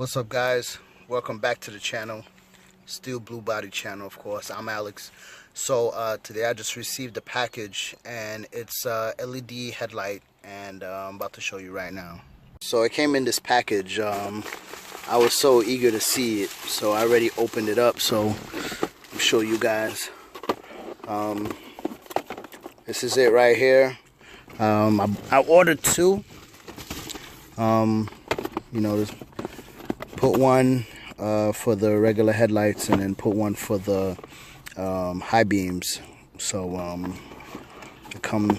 What's up, guys? Welcome back to the channel, Steel Blue Body channel. Of course, I'm Alex. So today I just received a package, and it's LED headlight, and I'm about to show you right now. So it came in this package. I was so eager to see it, so I already opened it up. So I'll show you guys. This is it right here. I ordered two. You know, put one for the regular headlights, and then put one for the high beams. So they come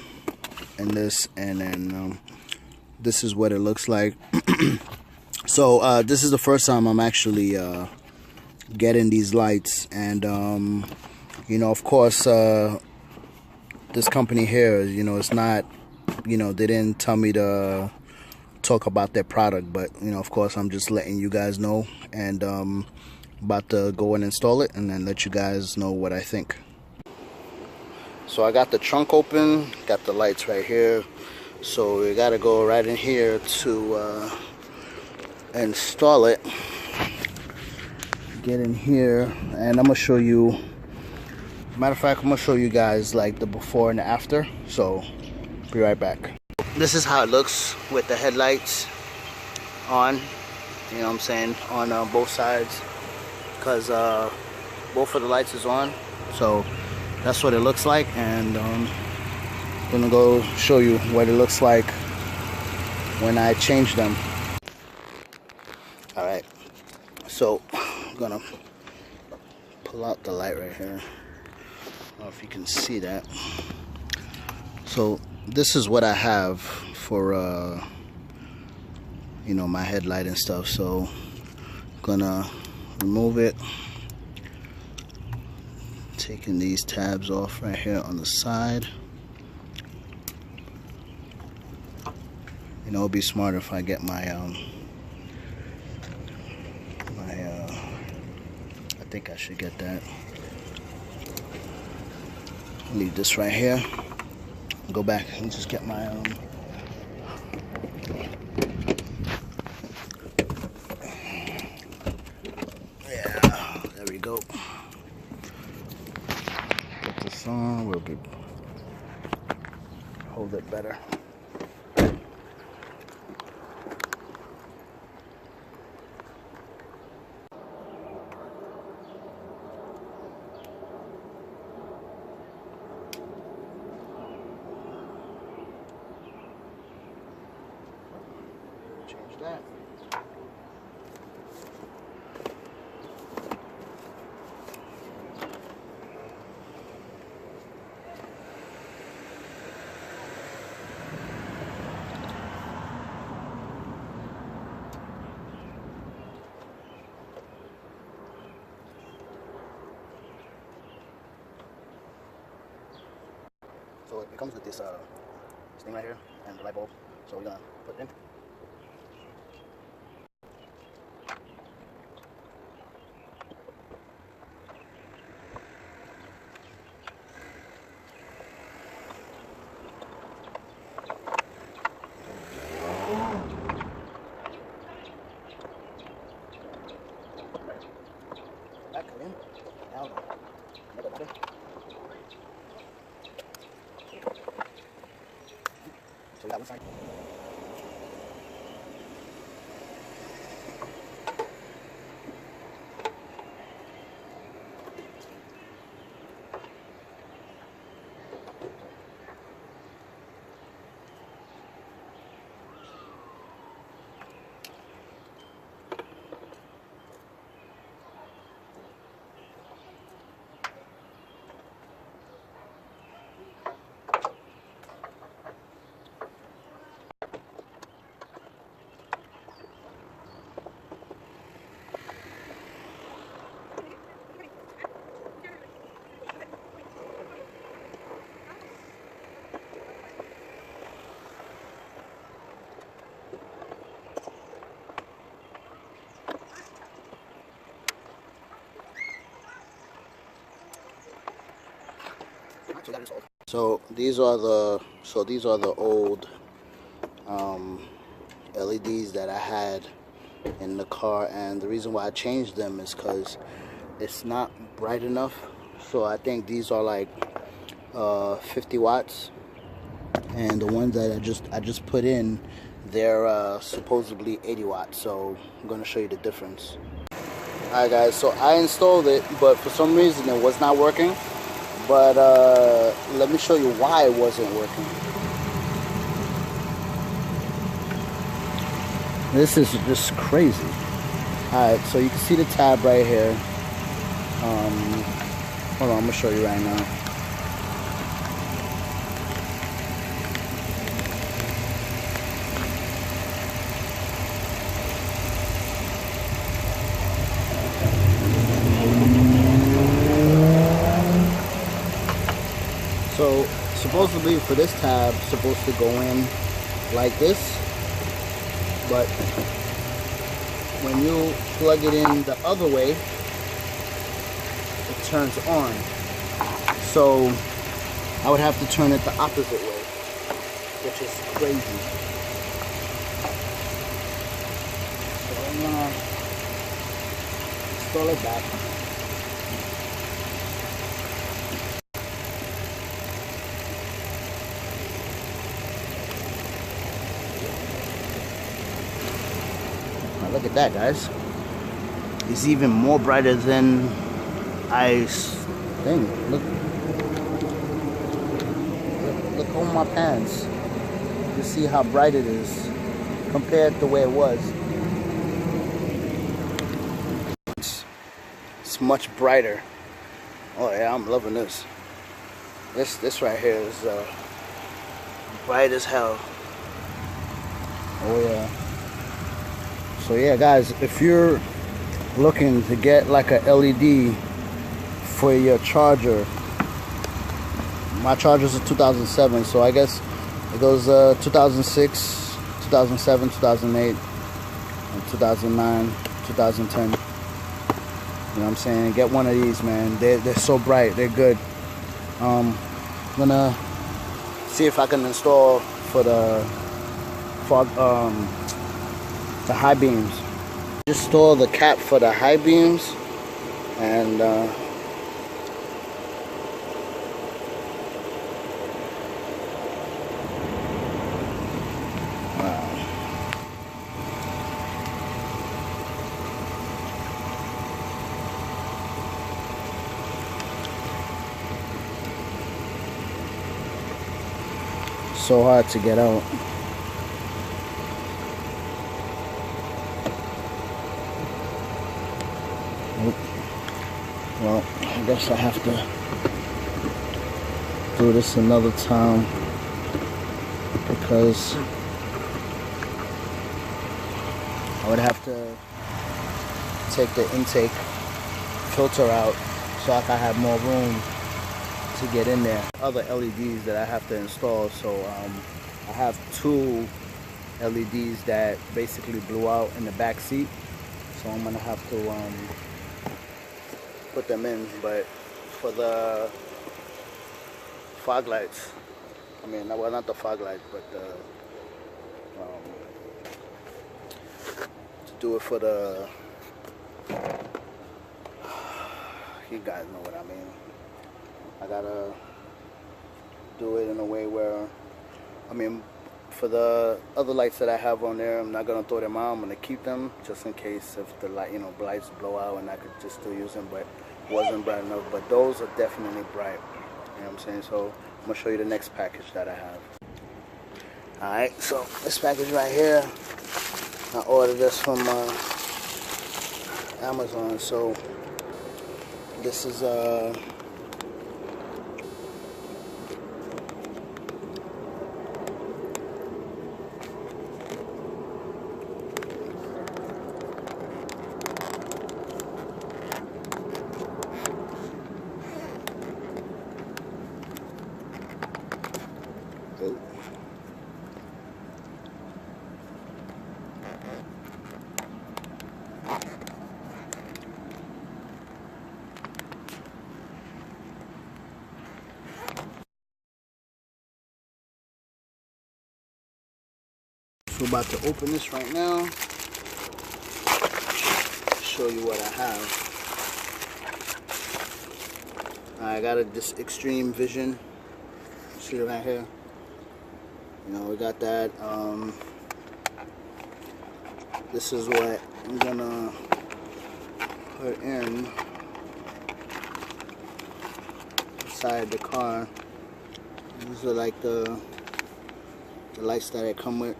in this, and then this is what it looks like. So this is the first time I'm actually getting these lights, and you know, of course, this company here, you know, it's not, you know, they didn't tell me to talk about their product, but you know, of course, I'm just letting you guys know, and about to go and install it and then let you guys know what I think. So I got the trunk open, got the lights right here, so we gotta go right in here to install it. Get in here, and I'm gonna show you, matter of fact, I'm gonna show you guys like the before and the after, so be right back. This is how it looks with the headlights on, you know what I'm saying, on both sides, because both of the lights is on. So that's what it looks like, and I'm gonna go show you what it looks like when I change them. Alright, so I'm gonna pull out the light right here. I don't know if you can see that. So this is what I have for you know, my headlight and stuff. So I'm gonna remove it, taking these tabs off right here on the side. You know, it'd be smarter if I get my I think I should get that. Leave this right here. Go back and just get my yeah, there we go. Put this on, we'll be hold it better. Change that. So it comes with this thing right here and the light bulb. So we're gonna put it in. Back in. Now another button. So we got one side. So these are the old LEDs that I had in the car, and the reason why I changed them is because it's not bright enough. So I think these are like 50 watts, and the ones that I just put in, they're supposedly 80 watts. So I'm gonna show you the difference. Alright guys, so I installed it, but for some reason it was not working. But let me show you why it wasn't working. This is just crazy. Alright, so you can see the tab right here. Hold on, I'm gonna show you right now. So supposedly for this tab, it's supposed to go in like this, but when you plug it in the other way, it turns on. So I would have to turn it the opposite way, which is crazy. So I'm gonna install it back. Look at that, guys. It's even more brighter than I think. Look on my pants. You see how bright it is compared to the way it was. It's much brighter. Oh yeah, I'm loving this. This right here is bright as hell. Oh yeah. So yeah guys, if you're looking to get like a LED for your charger, my charger's a 2007, so I guess it goes 2006, 2007, 2008, and 2009, 2010. You know what I'm saying? Get one of these, man. They're so bright, they're good. I'm gonna see if I can install for the high beams. Just install the cap for the high beams, and wow. So hard to get out. Well, I guess I have to do this another time, because I would have to take the intake filter out so I can have more room to get in there. Other LEDs that I have to install, so I have two LEDs that basically blew out in the back seat, so I'm gonna have to put them in. But for the fog lights, I mean, well, not the fog lights, but to do it for the, you guys know what I mean. I gotta do it in a way where, I mean, for the other lights that I have on there, I'm not gonna throw them out. I'm gonna keep them just in case if the light, lights blow out, and I could just still use them, but wasn't bright enough. But those are definitely bright. You know what I'm saying? So I'm gonna show you the next package that I have. All right, so this package right here, I ordered this from Amazon. So this is we're about to open this right now. show you what I have. I got this extreme vision. See it right here. You know, we got that. This is what I'm gonna put inside the car. These are like the lights that I come with.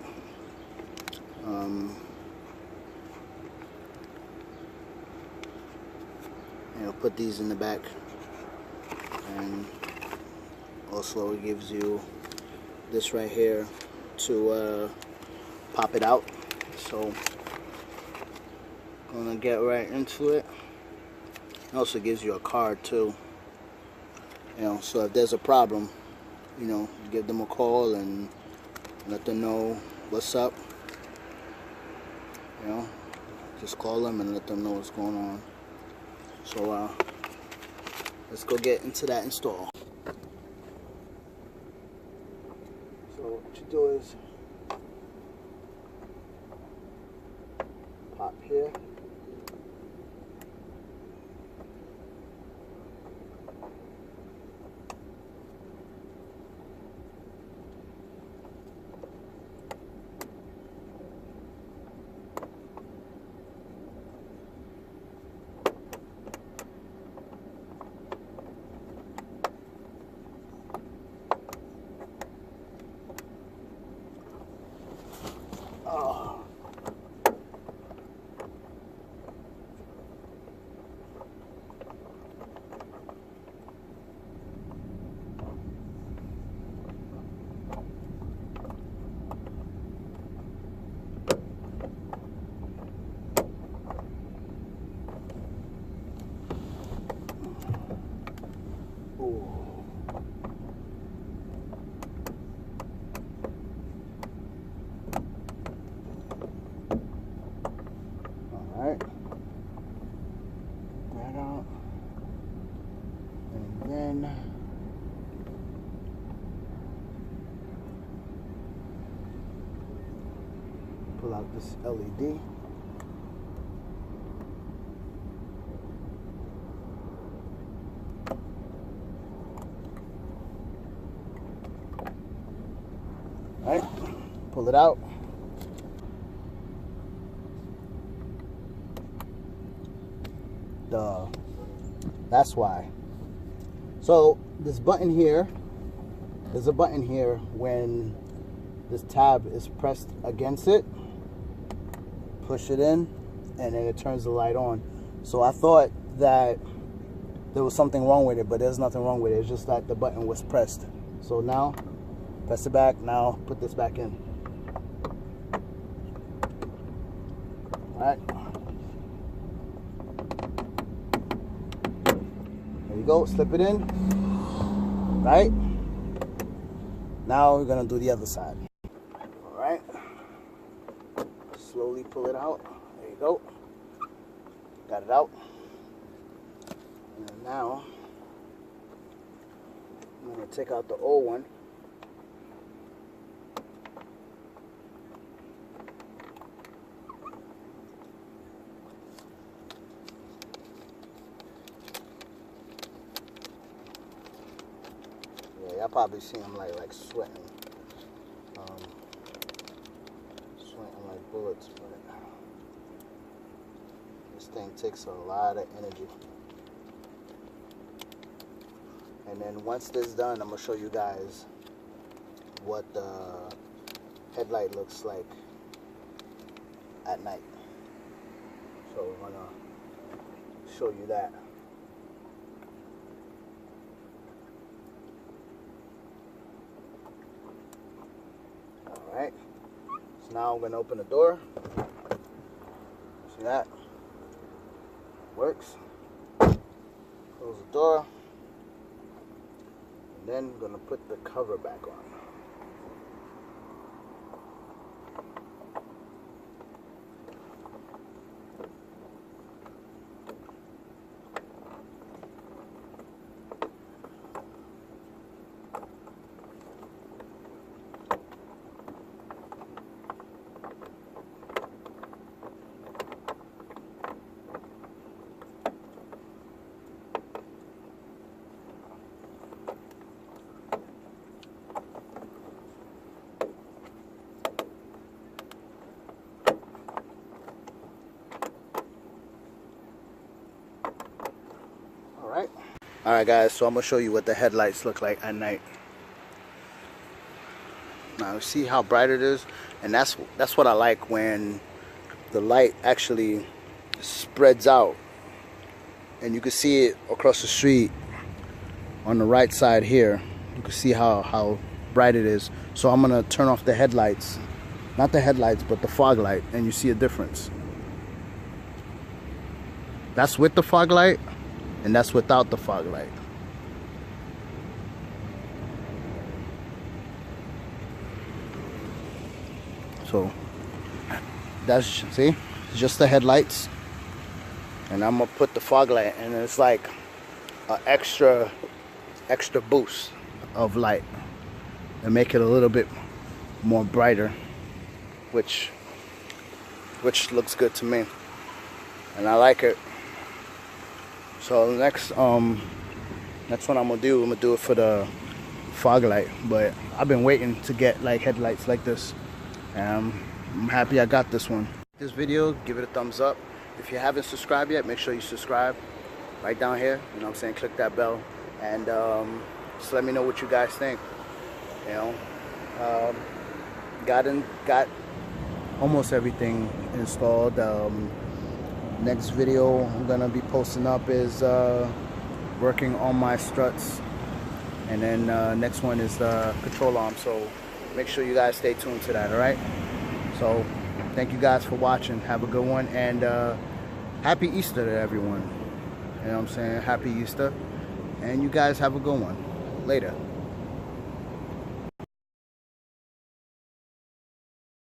You know, put these in the back, and also it gives you this right here to pop it out. So I'm gonna get right into it. It also gives you a card too. You know, so if there's a problem, you know, give them a call and let them know what's up. You know, just call them and let them know what's going on. So let's go get into that install. So what you do is pop here. Alright. That out. And then pull out this LED. Alright, pull it out. That's why. So this button here, there's a button here when this tab is pressed against it. Push it in and then it turns the light on. So I thought that there was something wrong with it, but there's nothing wrong with it. It's just that the button was pressed. So now press it back. Now put this back in. All right. There you go. Slip it in. Right. Now we're gonna do the other side. All right. Slowly pull it out. There you go. Got it out. And then now I'm gonna take out the old one. Yeah, y'all probably see him like sweating. Sweating like bullets, but this thing takes a lot of energy. And then once this is done, I'm gonna show you guys what the headlight looks like at night. So we're gonna show you that. Alright, so now I'm gonna open the door. See that? Works. Close the door. And then I'm gonna put the cover back on. Alright guys, so I'm going to show you what the headlights look like at night. Now see how bright it is? And that's what I like, when the light actually spreads out and you can see it across the street on the right side here. You can see how bright it is. So I'm going to turn off the headlights. Not the headlights, but the fog light, and you see a difference. That's with the fog light, and that's without the fog light. So that's, see, just the headlights, and I'm gonna put the fog light, and it's like an extra boost of light and make it a little bit more brighter, which looks good to me, and I like it. So the next one I'm gonna do it for the fog light. But I've been waiting to get like headlights like this, and I'm happy I got this one. This video, give it a thumbs up. If you haven't subscribed yet, make sure you subscribe right down here, you know what I'm saying, click that bell, and just let me know what you guys think. You know, got almost everything installed. Next video I'm gonna be posting up is working on my struts, and then next one is the control arm, so make sure you guys stay tuned to that. All right, so thank you guys for watching. Have a good one, and happy Easter to everyone. You know what I'm saying, happy Easter, and you guys have a good one. Later.